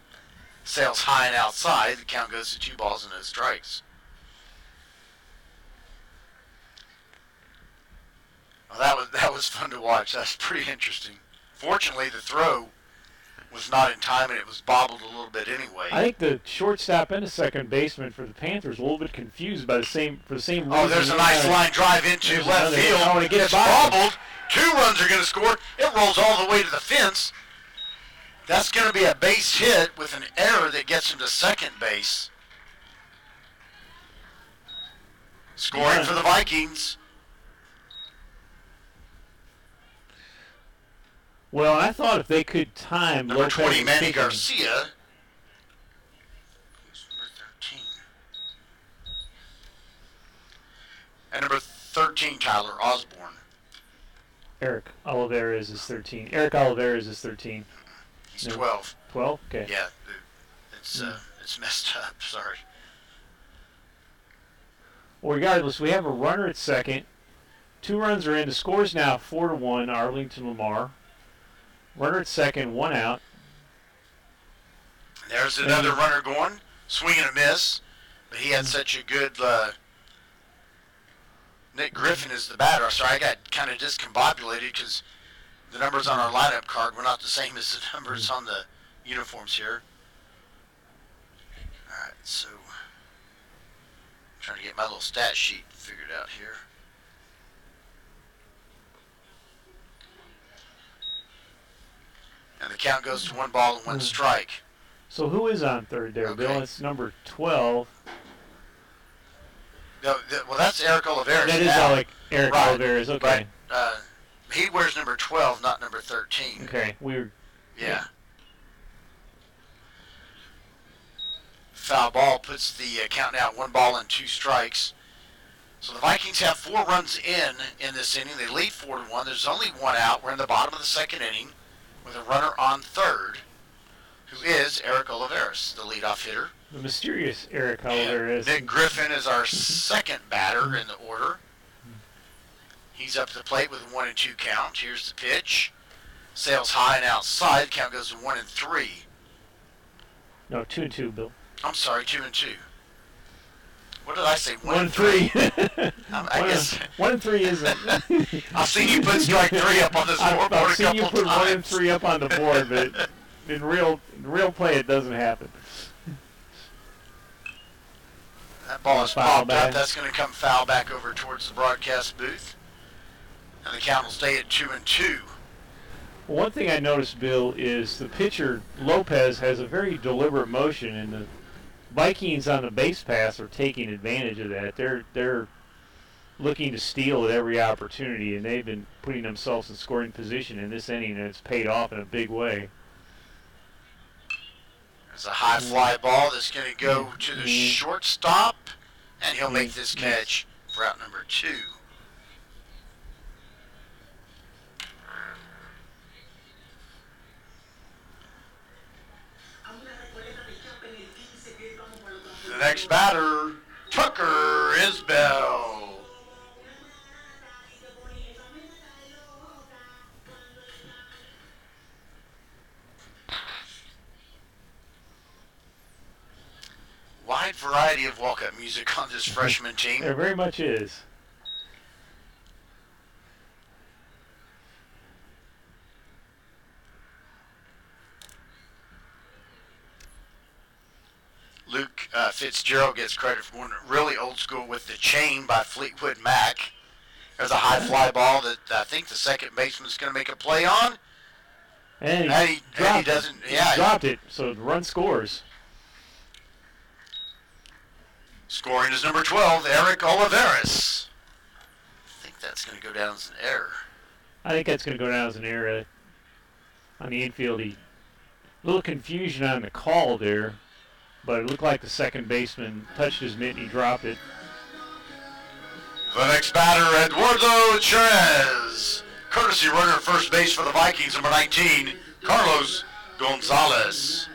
Sails high and outside. The count goes to 2 balls and no strikes. Well, that was fun to watch. That's pretty interesting. Fortunately, the throw was not in time, and it was bobbled a little bit anyway. I think the shortstop and the second baseman for the Panthers were a little bit confused by the same reason. Oh, there's a nice line drive into left field. It's bobbled. 2 runs are going to score. It rolls all the way to the fence. That's going to be a base hit with an error that gets him to second base. Scoring for the Vikings. Well, I thought if they could time Number Lopez 20, Manny thinking, Garcia. Who's number 13? And number 13, Tyler Osborne. Eric Olivares is 13. Eric Olivares is 13. He's 12. 12? Okay. Yeah, it's messed up. Sorry. Well, regardless, we have a runner at second. 2 runs are in. The score's now 4-1, Arlington Lamar. Runner at second, 1 out. There's another runner going. Swing and a miss. But he had such a good... Nick Griffin is the batter. Sorry, I got kind of discombobulated because the numbers on our lineup card were not the same as the numbers on the uniforms here. All right, so... I'm trying to get my little stat sheet figured out here. And the count goes to 1 ball and 1 strike. So who is on third there, Okay. Bill? It's number 12. No, well, that's Eric Olivares. That is now. like Eric Right. Olivares. Okay. But he wears number 12, not number 13. Okay. Weird. Yeah. Foul ball puts the count now at 1 ball and 2 strikes. So the Vikings have 4 runs in this inning. They lead 4-1. There's only 1 out. We're in the bottom of the second inning with a runner on third, who is Eric Olivares, the leadoff hitter. The mysterious Eric Olivares. Nick Griffin is our second batter in the order. He's up to the plate with a 1-2 count. Here's the pitch. Sails high and outside. Count goes to 1-3. No, 2-2, Bill. I'm sorry, 2-2. What did I say? 1-3. I guess 1-3 isn't. I've seen you put strike 3 up on the scoreboard I've a seen you couple put times. 1 and 3 up on the board, but in real play it doesn't happen. That ball is Foul popped back. up. That's going to come foul back over towards the broadcast booth. And the count will stay at 2-2. Well, one thing I noticed, Bill, is the pitcher, Lopez, has a very deliberate motion, and the Vikings on the base pass are taking advantage of that. They're looking to steal at every opportunity, and they've been putting themselves in scoring position in this inning, and it's paid off in a big way. There's a high fly ball that's going to go to the shortstop, and he'll make this catch for out number 2. The next batter, Tucker Isbell. Wide variety of walk-up music on this freshman team. There very much is. Luke Fitzgerald gets credit for one really old school with the chain by Fleetwood Mac. There's a high fly ball that I think the second baseman's going to make a play on. And he doesn't. He dropped it, so the run scores. Scoring is number 12, Eric Olivares. I think that's going to go down as an error. I think that's going to go down as an error on the infield. A little confusion on the call there, but it looked like the second baseman touched his mitt and he dropped it. The next batter, Eduardo Cherez. Courtesy runner at first base for the Vikings, number 19, Carlos Gonzalez.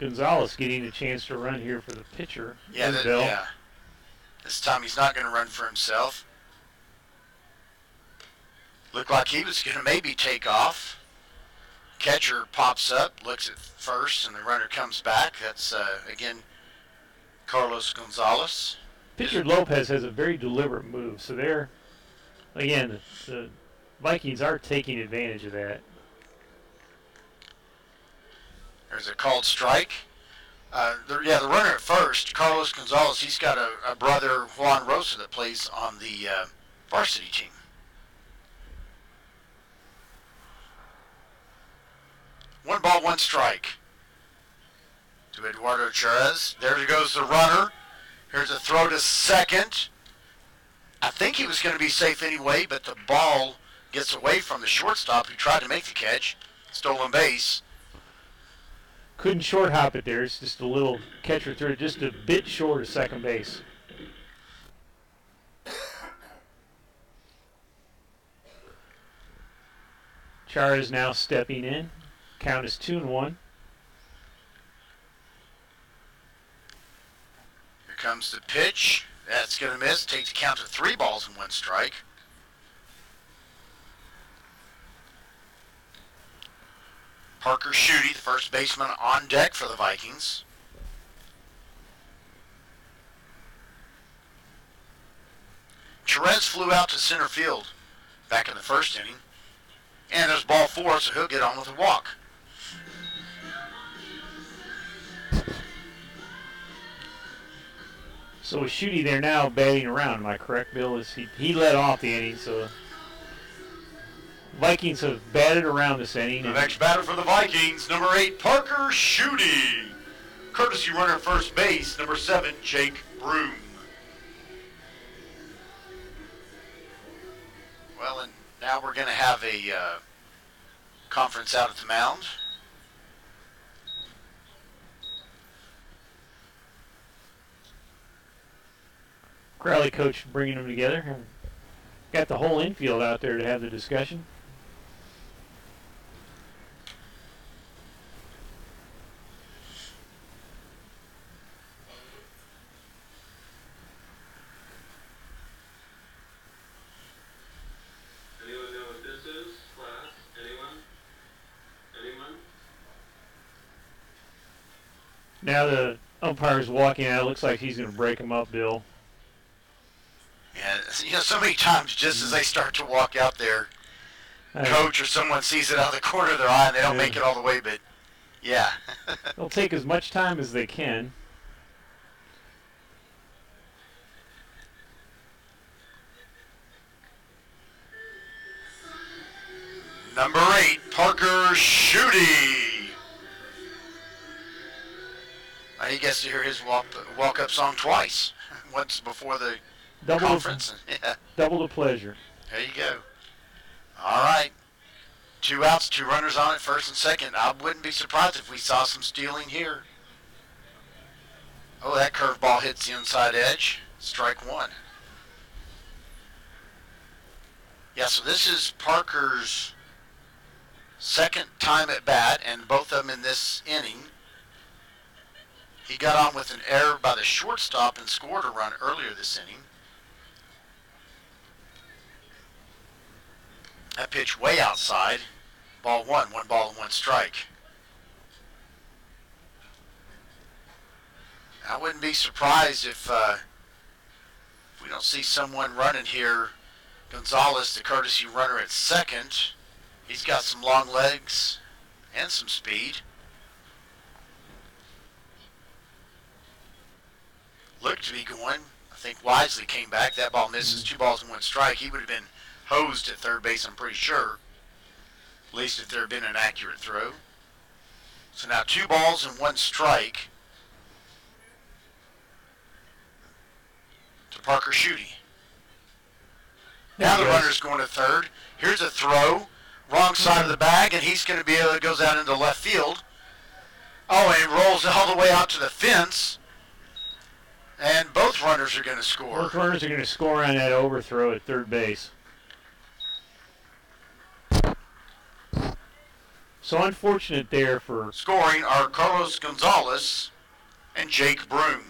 Gonzalez getting a chance to run here for the pitcher. Yeah, this time he's not going to run for himself. Looked like he was going to maybe take off. Catcher pops up, looks at first, and the runner comes back. That's, again, Carlos Gonzalez. Pitcher Lopez has a very deliberate move, so they're, again, the Vikings are taking advantage of that. There's a called strike. The runner at first, Carlos Gonzalez, he's got a brother, Juan Rosa, that plays on the varsity team. One ball, one strike to Eduardo Cherez. There goes the runner. Here's a throw to second. I think he was going to be safe anyway, but the ball gets away from the shortstop who tried to make the catch. Stolen base. Couldn't short hop it there. It's just a little catcher threw it just a bit short of second base. Chara is now stepping in. Count is 2-1. Here comes the pitch. That's going to miss. Takes a count to 3 balls and 1 strike. Parker Schutte, the first baseman, on deck for the Vikings. Cherez flew out to center field back in the first inning. And there's ball 4, so he'll get on with a walk. So with Schutte there now batting around, am I correct, Bill? Is he led off the inning, so Vikings have batted around this inning. The next batter for the Vikings, number 8, Parker Schutte. Courtesy runner at first base, number 7, Jake Broom. Well, and now we're going to have a conference out at the mound. Crowley coach bringing them together. Got the whole infield out there to have the discussion. Anyone know what this is, class? Anyone? Anyone? Now the umpire's walking out. It looks like he's going to break him up, Bill. Yeah, so many times just as they start to walk out there, coach or someone sees it out of the corner of their eye and they don't make it all the way, but yeah. They'll take as much time as they can. Number 8, Parker Schutte. He gets to hear his walk-up song twice. Once before the conference. Double the pleasure. There you go. All right. 2 outs, 2 runners on it, first and second. I wouldn't be surprised if we saw some stealing here. Oh, that curveball hits the inside edge. Strike 1. Yeah, so this is Parker's second time at bat, and both of them in this inning. He got on with an error by the shortstop and scored a run earlier this inning. That pitch way outside. Ball 1, 1 ball and 1 strike. I wouldn't be surprised if we don't see someone running here. Gonzalez, the courtesy runner at second. He's got some long legs and some speed. Looked to be going. I think Wisely came back. That ball misses. 2 balls and 1 strike. He would have been hosed at third base, I'm pretty sure. At least if there had been an accurate throw. So now 2 balls and 1 strike to Parker Schutte. Now the runner's going to third. Here's a throw. Wrong side of the bag, and he's going to be able to goes out into left field. Oh, and it rolls all the way out to the fence. And both runners are going to score. Both runners are going to score on that overthrow at third base. So unfortunate there for... Scoring are Carlos Gonzalez and Jake Broom.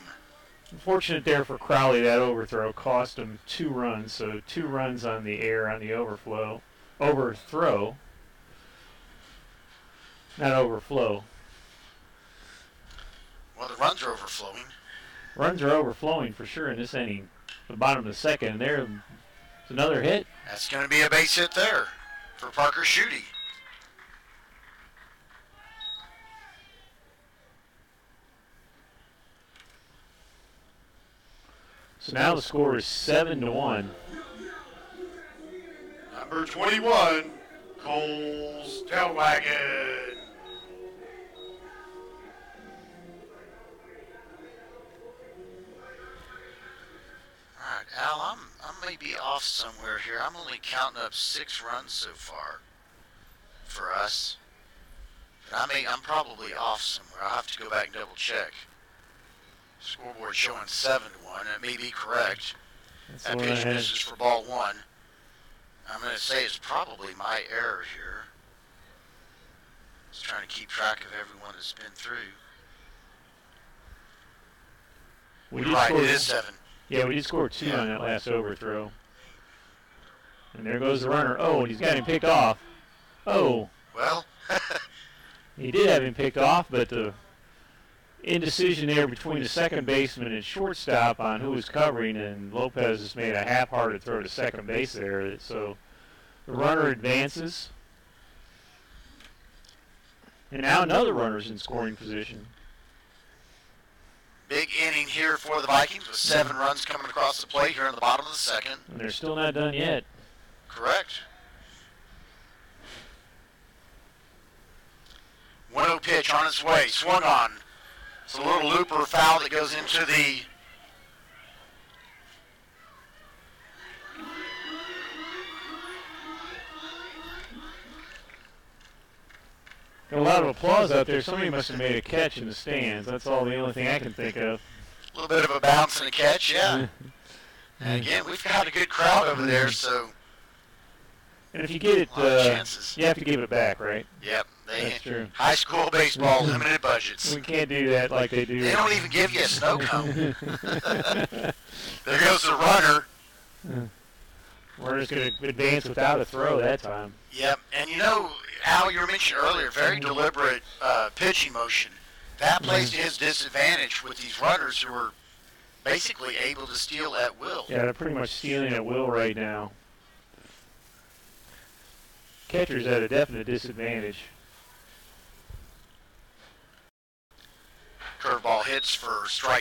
Unfortunate there for Crowley, that overthrow cost him 2 runs. So 2 runs on the air on the overthrow. Not overflow. Well, the runs are overflowing. Runs are overflowing for sure in this inning. The bottom of the second, and there's another hit. That's going to be a base hit there for Parker Schutte. So now the score is 7-1. Number 21, Cole's Tailwagon. All right, Al, I may be off somewhere here. I'm only counting up 6 runs so far for us. But I'm probably off somewhere. I'll have to go back and double check. Scoreboard showing 7-1. It may be correct. That pitch misses for ball 1. I'm going to say it's probably my error here. Just trying to keep track of everyone that's been through. Right, it is 7. Yeah, we did score 2 on that last overthrow. And there goes the runner. Oh, and he's got him picked off. Oh. Well, he did have him picked off, but the indecision there between the second baseman and shortstop on who was covering, and Lopez has made a half-hearted throw to second base there. So the runner advances. And now another runner's in scoring position. big inning here for the Vikings with 7 runs coming across the plate here in the bottom of the second. And they're still not done yet. Correct. 1-0 pitch on its way, swung on. It's a little looper foul that goes into the Got a lot of applause out there. Somebody must have made a catch in the stands. That's all the only thing I can think of. A little bit of a bounce and a catch, yeah. And again, we've got a good crowd over there, so. And if you get it, you have to give it back, right? Yep. That's true. High school baseball, limited budgets. We can't do that like they do. They don't even give you a snow cone. There goes the runner. Runner's going to advance without a throw that time. Yep. And you know, Al, you were mentioning earlier, very deliberate pitching motion. That plays to his disadvantage with these runners who are basically able to steal at will. Yeah, they're pretty much stealing at will right now. Catcher's at a definite disadvantage. Curveball hits for strike